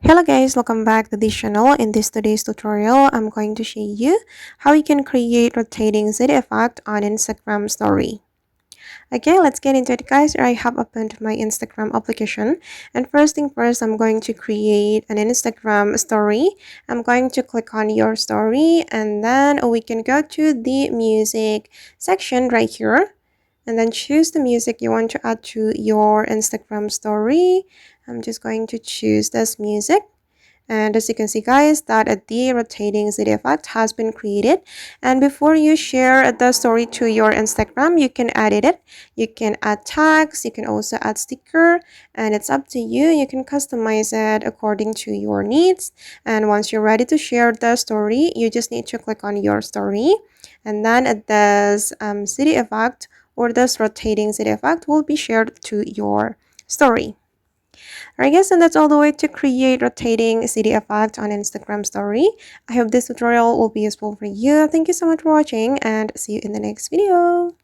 Hello guys, welcome back to this channel. In this today's tutorial, I'm going to show you how you can create rotating Z effect on Instagram story. Okay, let's get into it guys. I have opened my Instagram application, and first thing first, I'm going to create an Instagram story. I'm going to click on your story, and then we can go to the music section right here, and then choose the music you want to add to your Instagram story. I'm just going to choose this music. And as you can see guys, that the rotating Z effect has been created. And before you share the story to your Instagram, you can edit it. You can add tags, you can also add sticker, and it's up to you. You can customize it according to your needs. And once you're ready to share the story, you just need to click on your story. And then this Z effect or this rotating Z effect will be shared to your story. Alright guys, and that's all the way to create rotating Z effect on Instagram story. I hope this tutorial will be useful for you. Thank you so much for watching and see you in the next video.